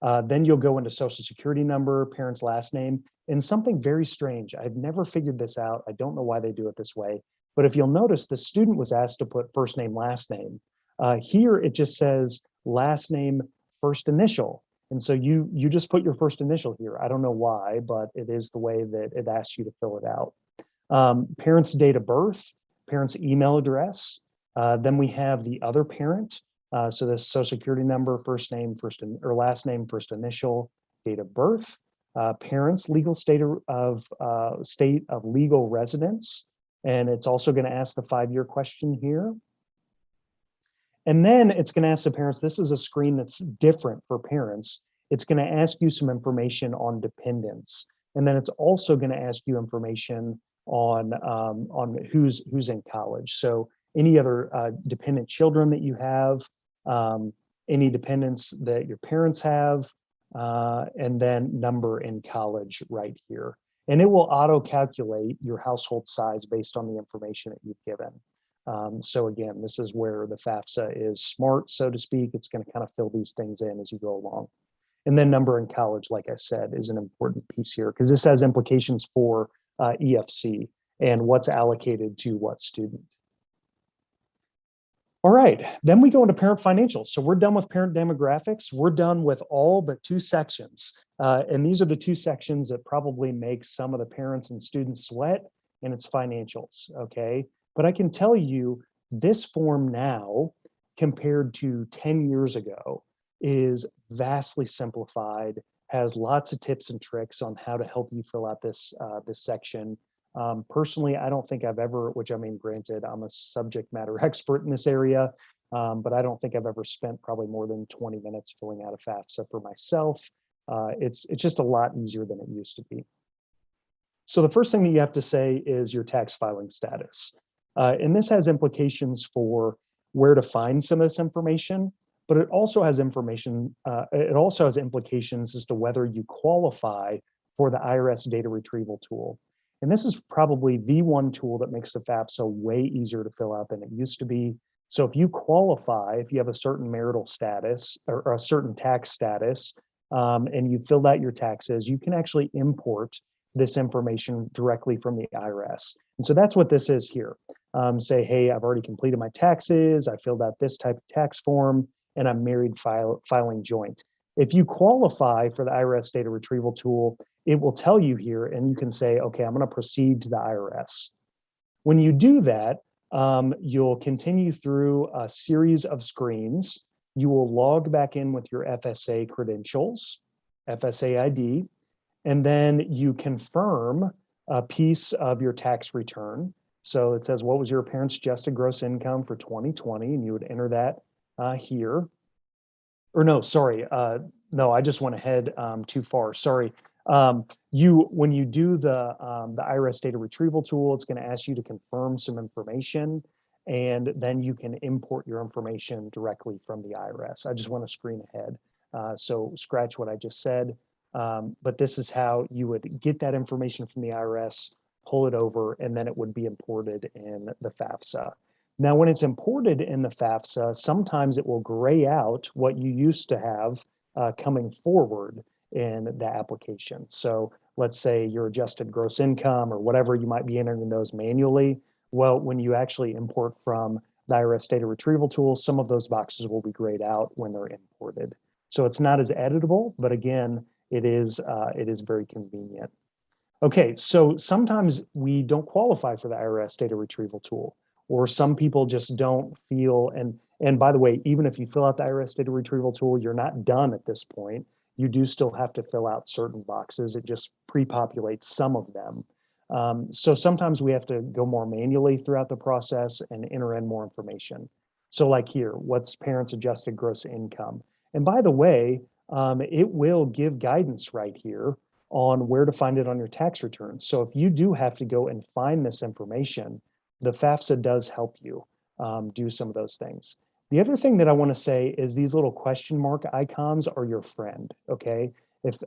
Then you'll go into social security number, parent's last name, and something very strange. I've never figured this out. I don't know why they do it this way. But if you'll notice, the student was asked to put first name, last name. Here, it just says last name, first initial. And so you just put your first initial here. I don't know why, but it is the way that it asks you to fill it out. Parent's date of birth, parent's email address. Then we have the other parent. So this social security number, first name, or last name, first initial, date of birth, parents' legal state of legal residence. And it's also going to ask the 5-year question here. And then it's going to ask the parents, this is a screen that's different for parents. It's going to ask you some information on dependents. And then it's also going to ask you information on who's in college. So any other dependent children that you have, any dependents that your parents have, and then number in college right here. And it will auto-calculate your household size based on the information that you've given. So again, this is where the FAFSA is smart, so to speak. It's going to kind of fill these things in as you go along. And then number in college, like I said, is an important piece here because this has implications for EFC and what's allocated to what student. All right, then we go into parent financials. So we're done with parent demographics. We're done with all but 2 sections. And these are the 2 sections that probably make some of the parents and students sweat, and it's financials, okay? But I can tell you this form now, compared to 10 years ago, is vastly simplified, has lots of tips and tricks on how to help you fill out this section. Personally, I don't think I've ever, which I mean, granted, I'm a subject matter expert in this area, but I don't think I've ever spent probably more than 20 minutes filling out a FAFSA for myself. It's just a lot easier than it used to be. So the first thing that you have to say is your tax filing status. And this has implications for where to find some of this information, but it also has implications as to whether you qualify for the IRS data retrieval tool. And this is probably the one tool that makes the FAFSA way easier to fill out than it used to be. So if you qualify, if you have a certain marital status or a certain tax status, and you filled out your taxes, you can actually import this information directly from the IRS. And so that's what this is here. Say, hey, I've already completed my taxes, I filled out this type of tax form, and I'm married filing joint. If you qualify for the IRS data retrieval tool, it will tell you here, and you can say, okay, I'm going to proceed to the IRS. When you do that, you'll continue through a series of screens. You will log back in with your FSA credentials, FSA ID, and then you confirm a piece of your tax return. So it says, what was your parents' adjusted gross income for 2020? And you would enter that here. Or no, sorry. No, I just went ahead too far. Sorry. When you do the IRS data retrieval tool, it's going to ask you to confirm some information, and then you can import your information directly from the IRS. I just want to screen ahead. So scratch what I just said. But this is how you would get that information from the IRS, pull it over, and then it would be imported in the FAFSA. Now, when it's imported in the FAFSA, sometimes it will gray out what you used to have coming forward in the application. So let's say your adjusted gross income or whatever, you might be entering those manually. Well, when you actually import from the IRS data retrieval tool, some of those boxes will be grayed out when they're imported. So it's not as editable, but again, it is very convenient. Okay, so sometimes we don't qualify for the IRS data retrieval tool, or some people just don't feel, and by the way, even if you fill out the IRS data retrieval tool, you're not done at this point. You do still have to fill out certain boxes. It just pre-populates some of them. So sometimes we have to go more manually throughout the process and enter in more information. So like here, what's parents' adjusted gross income? And by the way, it will give guidance right here on where to find it on your tax return. So if you do have to go and find this information, the FAFSA does help you do some of those things. The other thing that I want to say is these little question mark icons are your friend, okay?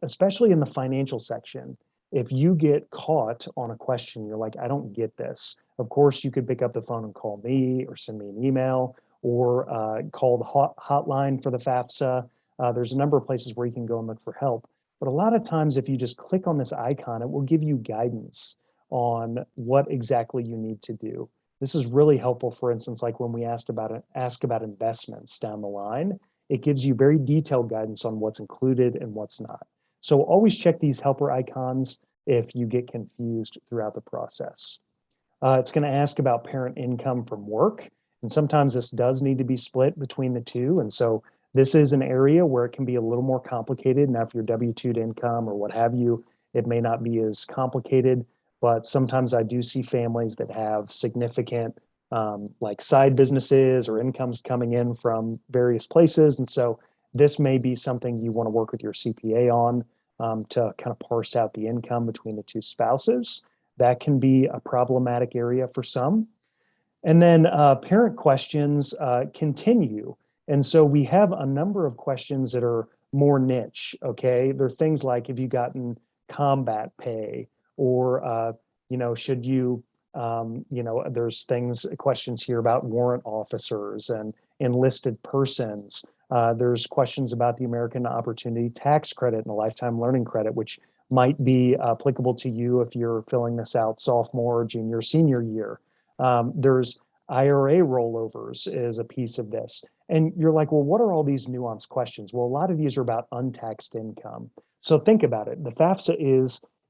Especially in the financial section, if you get caught on a question, you're like, I don't get this. Of course, you could pick up the phone and call me or send me an email or call the hotline for the FAFSA. There's a number of places where you can go and look for help. But a lot of times, if you just click on this icon, it will give you guidance on what exactly you need to do. This is really helpful, for instance, like when we ask about investments down the line, it gives you very detailed guidance on what's included and what's not. So always check these helper icons if you get confused throughout the process. It's going to ask about parent income from work. And sometimes this does need to be split between the two. And so this is an area where it can be a little more complicated. Now, if you're W-2'd income or what have you, it may not be as complicated, but sometimes I do see families that have significant like side businesses or incomes coming in from various places. And so this may be something you want to work with your CPA on to kind of parse out the income between the two spouses. That can be a problematic area for some. And then parent questions continue. And so we have a number of questions that are more niche, okay? They're things like, have you gotten combat pay? Or, should you, there's questions here about warrant officers and enlisted persons. There's questions about the American Opportunity Tax Credit and the Lifetime Learning Credit, which might be applicable to you if you're filling this out sophomore, junior, senior year. There's IRA rollovers is a piece of this. And you're like, well, what are all these nuanced questions? Well, a lot of these are about untaxed income. So think about it. The FAFSA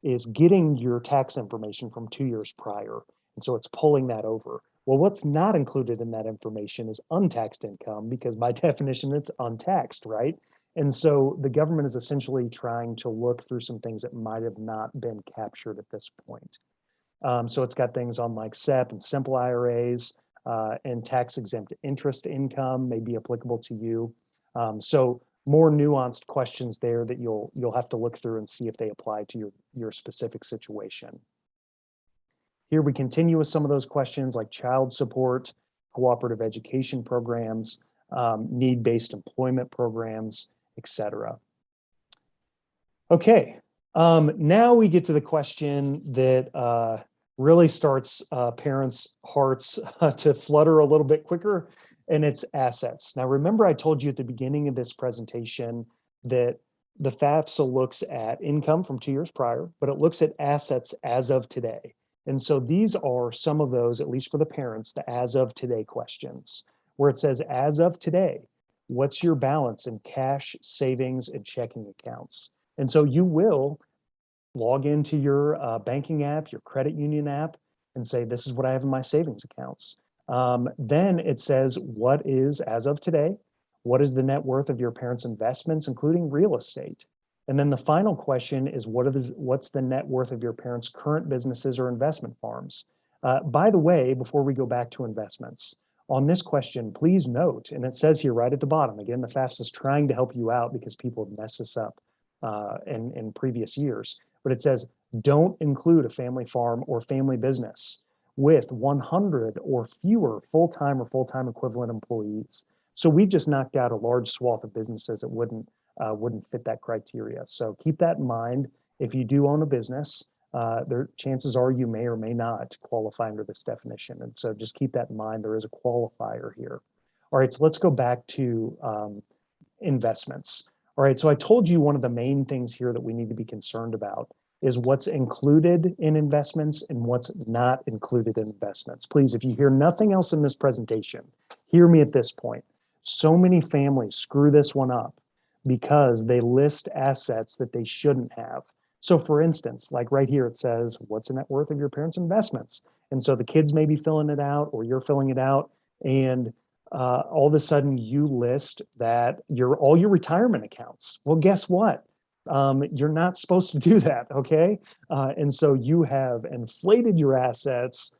is getting your tax information from 2 years prior. And so it's pulling that over. Well, what's not included in that information is untaxed income because by definition, it's untaxed, right? And so the government is essentially trying to look through some things that might have not been captured at this point. So it's got things on like SEP and simple IRAs and tax-exempt interest income may be applicable to you. So more nuanced questions there that you'll have to look through and see if they apply to your specific situation. Here we continue with some of those questions like child support, cooperative education programs, need-based employment programs, etc. Okay, now we get to the question that really starts parents' hearts to flutter a little bit quicker, and it's assets. Now, remember I told you at the beginning of this presentation that the FAFSA looks at income from 2 years prior, but it looks at assets as of today. And so these are some of those, at least for the parents, the as of today questions, where it says, as of today, what's your balance in cash, savings, and checking accounts? And so you will log into your banking app, your credit union app, and say, this is what I have in my savings accounts. Then it says, what is, as of today, what is the net worth of your parents' investments, including real estate? And then the final question is, what's the net worth of your parents' current businesses or investment farms? By the way, before we go back to investments, on this question, please note, and it says here right at the bottom, again, the FAFSA is trying to help you out because people have messed this up in previous years, but it says, don't include a family farm or family business with 100 or fewer full-time or full-time equivalent employees. So we just knocked out a large swath of businesses that wouldn't fit that criteria. So keep that in mind. If you do own a business, chances are you may or may not qualify under this definition. And so just keep that in mind. There is a qualifier here. All right, so let's go back to investments. All right, so I told you one of the main things here that we need to be concerned about is what's included in investments and what's not included in investments. Please, if you hear nothing else in this presentation, hear me at this point. So many families screw this one up because they list assets that they shouldn't have. So for instance, like right here, it says, what's the net worth of your parents' investments? And so the kids may be filling it out or you're filling it out, and all of a sudden you list that all your retirement accounts. Well, guess what? You're not supposed to do that, okay? And so you have inflated your assets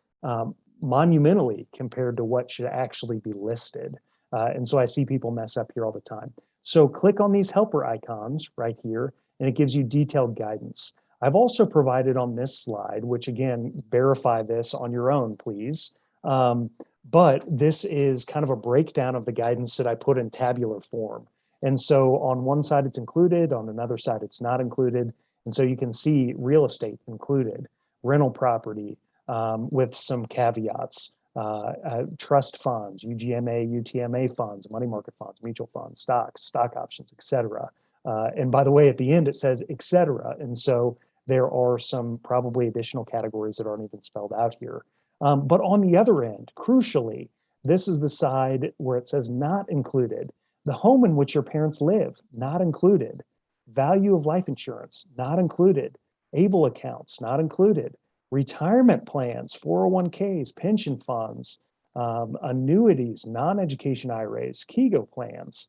monumentally compared to what should actually be listed. And so I see people mess up here all the time. So click on these helper icons right here, and it gives you detailed guidance. I've also provided on this slide, which again, verify this on your own, please. But this is kind of a breakdown of the guidance that I put in tabular form. And so on one side, it's included, on another side, it's not included. And so you can see real estate included, rental property with some caveats, trust funds, UGMA, UTMA funds, money market funds, mutual funds, stocks, stock options, et cetera. And by the way, at the end, it says, et cetera. And so there are some probably additional categories that aren't even spelled out here. But on the other end, crucially, this is the side where it says not included. The home in which your parents live, not included. Value of life insurance, not included. ABLE accounts, not included. Retirement plans, 401ks, pension funds, annuities, non-education IRAs, KEGO plans.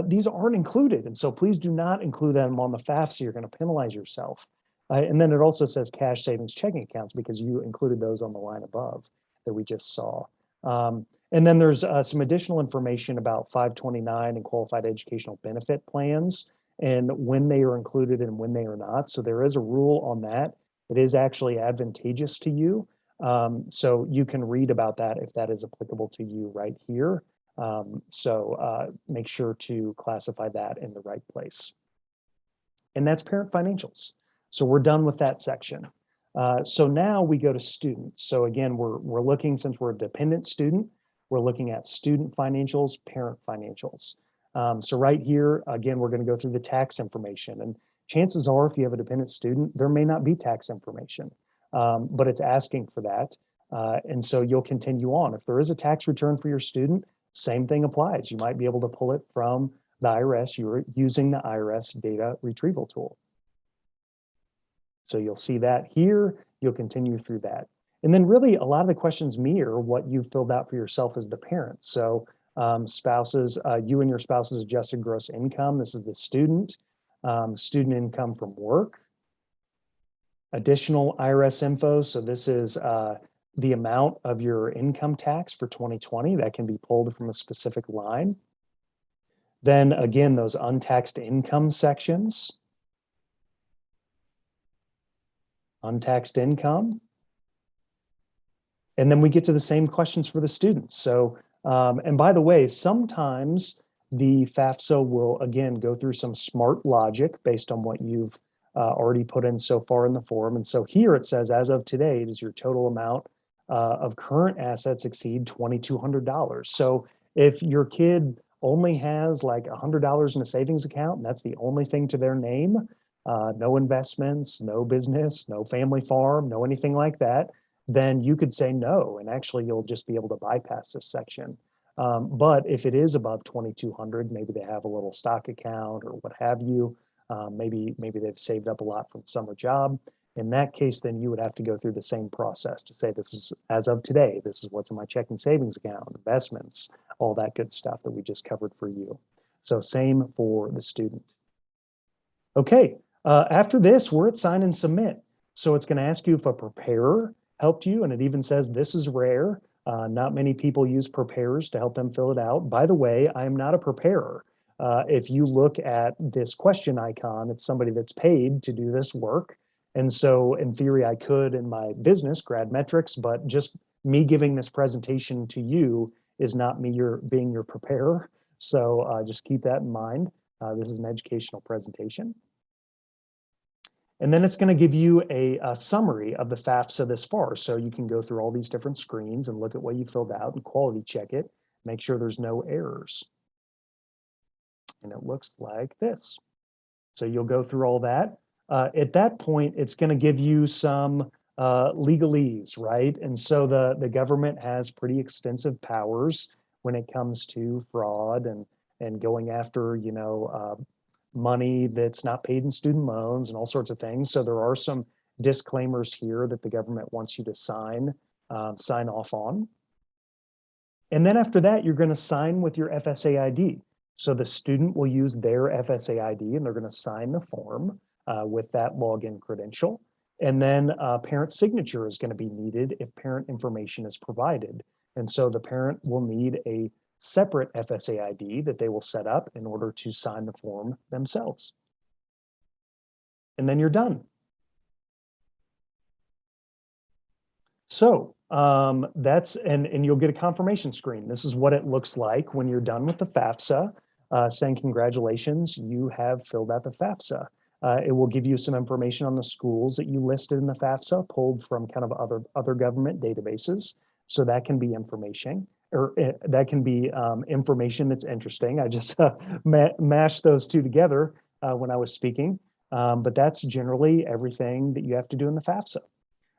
These aren't included. And so please do not include them on the FAFSA. You're going to penalize yourself. And then it also says cash savings checking accounts because you included those on the line above that we just saw. And then there's some additional information about 529 and qualified educational benefit plans and when they are included and when they are not. So there is a rule on that. It is actually advantageous to you. So you can read about that if that is applicable to you right here. So make sure to classify that in the right place. And that's parent financials. So we're done with that section. So now we go to students. So again, we're looking, since we're a dependent student, we're looking at student financials, parent financials. So right here, again, we're going to go through the tax information. And chances are, if you have a dependent student, there may not be tax information, but it's asking for that. And so you'll continue on. If there is a tax return for your student, same thing applies. You might be able to pull it from the IRS. You're using the IRS data retrieval tool. So you'll see that here, you'll continue through that. And then really a lot of the questions mirror what you filled out for yourself as the parent. So spouses, you and your spouse's adjusted gross income, this is the student, student income from work, additional IRS info. So this is the amount of your income tax for 2020 that can be pulled from a specific line. Then again, those untaxed income sections. Untaxed income. And then we get to the same questions for the students. So, and by the way, sometimes the FAFSA will, again, go through some smart logic based on what you've already put in so far in the form. And so here it says, as of today, does your total amount of current assets exceed $2,200? So if your kid only has like $100 in a savings account, and that's the only thing to their name, no investments, no business, no family farm, no anything like that, then you could say no, and actually you'll just be able to bypass this section. But if it is above 2,200, maybe they have a little stock account or what have you, maybe they've saved up a lot from summer job. In that case, then you would have to go through the same process to say, this is, as of today, this is what's in my checking savings account, investments, all that good stuff that we just covered for you. So same for the student. Okay, after this, we're at sign and submit. So it's going to ask you if a preparer helped you, and it even says this is rare. Not many people use preparers to help them fill it out. By the way, I am not a preparer. If you look at this question icon, it's somebody that's paid to do this work. And so in theory, I could in my business, Grad Metrics, but just me giving this presentation to you is not me being your preparer. So just keep that in mind. This is an educational presentation. And then it's going to give you a summary of the FAFSA this far. So you can go through all these different screens and look at what you filled out and quality check it, make sure there's no errors. And it looks like this. So you'll go through all that. At that point, it's going to give you some legalese, right? And so the government has pretty extensive powers when it comes to fraud and going after, you know, money that's not paid in student loans and all sorts of things. So there are some disclaimers here that the government wants you to sign off on. And then after that, you're going to sign with your FSA ID. So the student will use their FSA ID and they're going to sign the form with that login credential. And then parent signature is going to be needed if parent information is provided. And so the parent will need a separate FSA ID that they will set up in order to sign the form themselves. And then you're done. So that's, and you'll get a confirmation screen. This is what it looks like when you're done with the FAFSA, saying congratulations, you have filled out the FAFSA. It will give you some information on the schools that you listed in the FAFSA, pulled from kind of other government databases. So that can be information, or that can be information that's interesting. I just mashed those two together when I was speaking, but that's generally everything that you have to do in the FAFSA.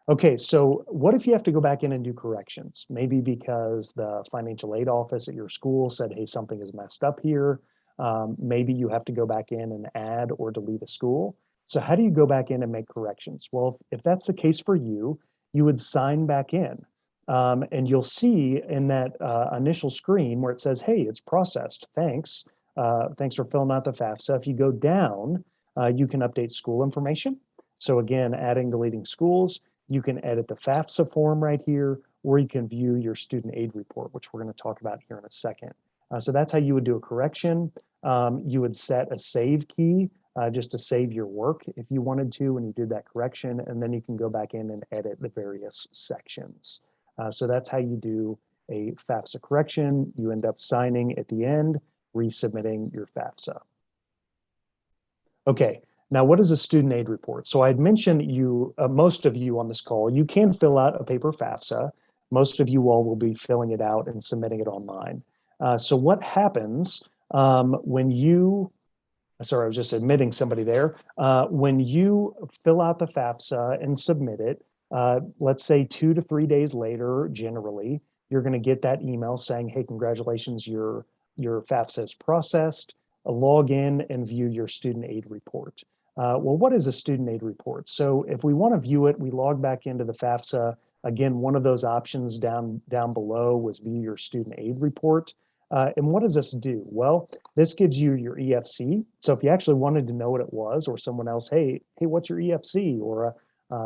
Okay, so what if you have to go back in and do corrections? Maybe because the financial aid office at your school said, hey, something is messed up here. Maybe you have to go back in and add or delete a school. So how do you go back in and make corrections? Well, if that's the case for you, you would sign back in. And you'll see in that initial screen where it says, hey, it's processed, thanks. Thanks for filling out the FAFSA. If you go down, you can update school information. So again, adding, deleting schools. You can edit the FAFSA form right here, or you can view your student aid report, which we're going to talk about here in a second. So that's how you would do a correction. You would set a save key just to save your work if you wanted to when you did that correction, and then you can go back in and edit the various sections. So that's how you do a FAFSA correction. You end up signing at the end, resubmitting your FAFSA. Okay. Now, what is a student aid report? So I had mentioned that you, most of you on this call, you can fill out a paper FAFSA. Most of you all will be filling it out and submitting it online. So what happens when you, sorry, I was just admitting somebody there. When you fill out the FAFSA and submit it, let's say 2 to 3 days later, generally, you're going to get that email saying, hey, congratulations, your FAFSA is processed. Log in and view your student aid report. Well, what is a student aid report? So if we want to view it, we log back into the FAFSA. Again, one of those options down below was view your student aid report. And what does this do? Well, this gives you your EFC. So if you actually wanted to know what it was, or someone else, hey, what's your EFC? Or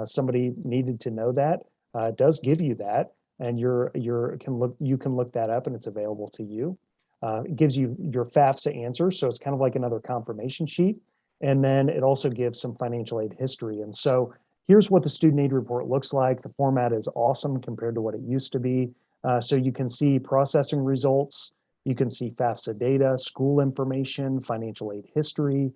somebody needed to know that, it does give you that, and you can look that up, and it's available to you. It gives you your FAFSA answer, so it's kind of like another confirmation sheet. And then it also gives some financial aid history. And so here's what the student aid report looks like. The format is awesome compared to what it used to be. So you can see processing results, you can see FAFSA data, school information, financial aid history,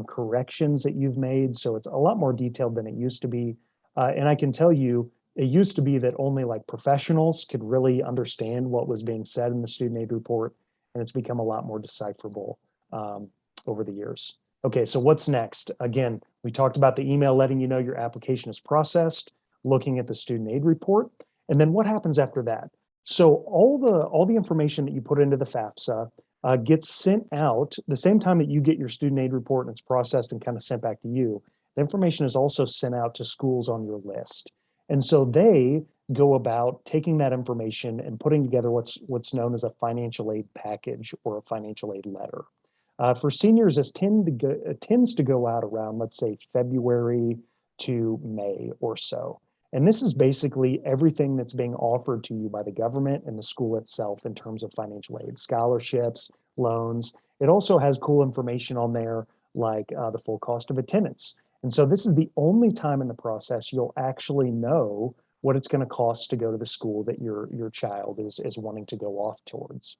corrections that you've made. So it's a lot more detailed than it used to be. And I can tell you, it used to be that only like professionals could really understand what was being said in the student aid report. and it's become a lot more decipherable over the years. Okay, so what's next? Again, we talked about the email letting you know your application is processed, looking at the student aid report, and then what happens after that? So all the information that you put into the FAFSA gets sent out the same time that you get your student aid report and it's processed and kind of sent back to you. The information is also sent out to schools on your list. And so they go about taking that information and putting together what's known as a financial aid package or a financial aid letter. For seniors, this tends to go out around, let's say, February to May or so. And this is basically everything that's being offered to you by the government and the school itself in terms of financial aid, scholarships, loans. It also has cool information on there like the full cost of attendance. And so this is the only time in the process you'll actually know what it's going to cost to go to the school that your child is wanting to go off towards.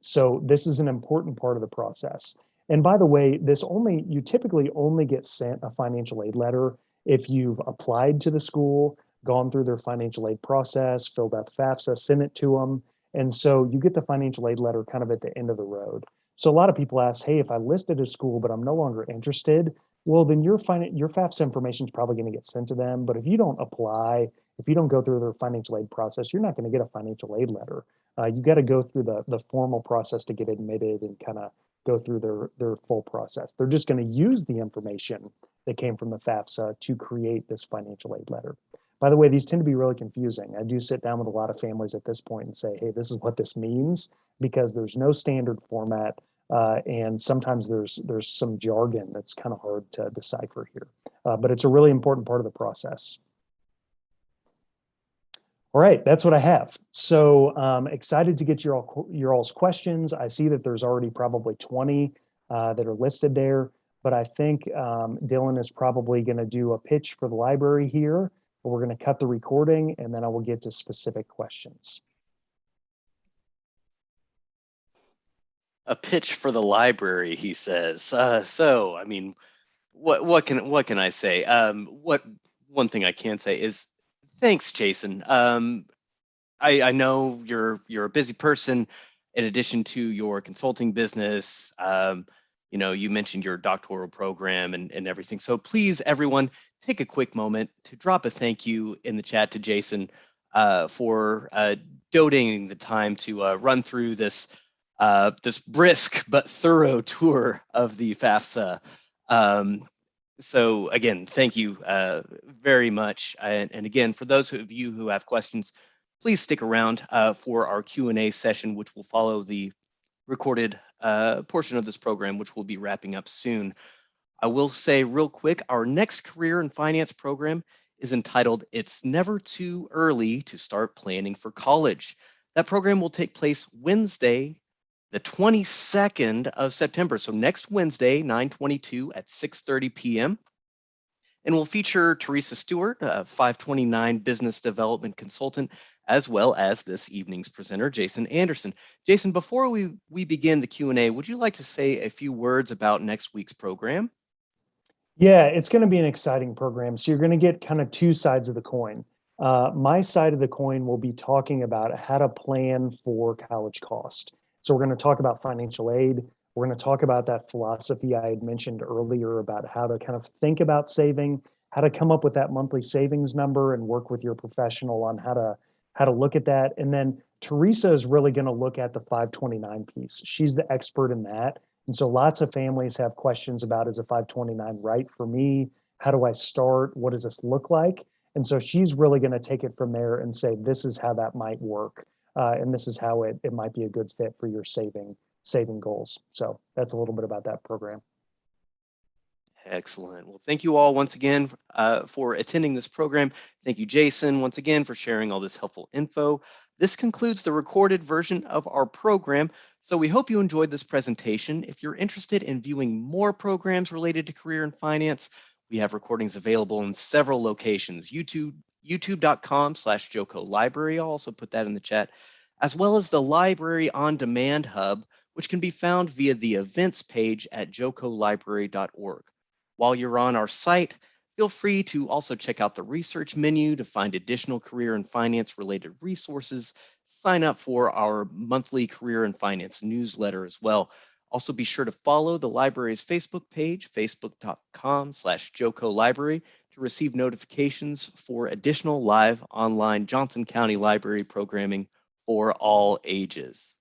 So this is an important part of the process. And by the way, you typically only get sent a financial aid letter if you've applied to the school, gone through their financial aid process, filled out the FAFSA, sent it to them. And so you get the financial aid letter kind of at the end of the road. So a lot of people ask, hey, if I listed a school, but I'm no longer interested, well, then your FAFSA information is probably going to get sent to them. But if you don't apply, if you don't go through their financial aid process, you're not going to get a financial aid letter. You got to go through the formal process to get admitted and kind of go through their full process. They're just going to use the information that came from the FAFSA to create this financial aid letter. By the way, these tend to be really confusing. I do sit down with a lot of families at this point and say, hey, this is what this means, because there's no standard format. And sometimes there's some jargon that's kind of hard to decipher here. But it's a really important part of the process. All right, that's what I have. So excited to get your all's questions. I see that there's already probably 20 that are listed there, but I think Dylan is probably going to do a pitch for the library here. We're going to cut the recording and then I will get to specific questions. A pitch for the library, he says. So, I mean, what can I say? One thing I can say is thanks, Jason. I know you're a busy person. In addition to your consulting business, you mentioned your doctoral program and everything. So please, everyone, take a quick moment to drop a thank you in the chat to Jason for donating the time to run through this brisk but thorough tour of the FAFSA. So again, thank you very much. And again, for those of you who have questions, please stick around for our Q&A session, which will follow the recorded portion of this program, which will be wrapping up soon. I will say real quick, our next career and finance program is entitled It's Never Too Early to Start Planning for College. That program will take place Wednesday, the 22nd of September. So next Wednesday, 9/22 at 6:30 p.m. And we'll feature Teresa Stewart, a 529 business development consultant, as well as this evening's presenter, Jason Anderson. Jason, before we begin the Q&A, would you like to say a few words about next week's program? Yeah, it's going to be an exciting program. So you're going to get kind of two sides of the coin. My side of the coin will be talking about how to plan for college cost. So we're going to talk about financial aid. We're going to talk about that philosophy I had mentioned earlier about how to kind of think about saving, how to come up with that monthly savings number and work with your professional on how to look at that. And then Teresa is really going to look at the 529 piece. She's the expert in that. And so lots of families have questions about, is a 529 right for me? How do I start? What does this look like? And so she's really going to take it from there and say, this is how that might work. And this is how it might be a good fit for your saving goals. So that's a little bit about that program. Excellent. Well, thank you all once again for attending this program. Thank you, Jason, once again for sharing all this helpful info. This concludes the recorded version of our program. So we hope you enjoyed this presentation. If you're interested in viewing more programs related to career and finance, we have recordings available in several locations: youtube.com/Joco Library. I'll also put that in the chat, as well as the Library on Demand Hub, which can be found via the events page at jocolibrary.org. While you're on our site, Feel free to also check out the research menu to find additional career and finance related resources. Sign up for our monthly career and finance newsletter as well. Also, be sure to follow the library's Facebook page, facebook.com/Joco Library, to receive notifications for additional live online Johnson County Library programming for all ages.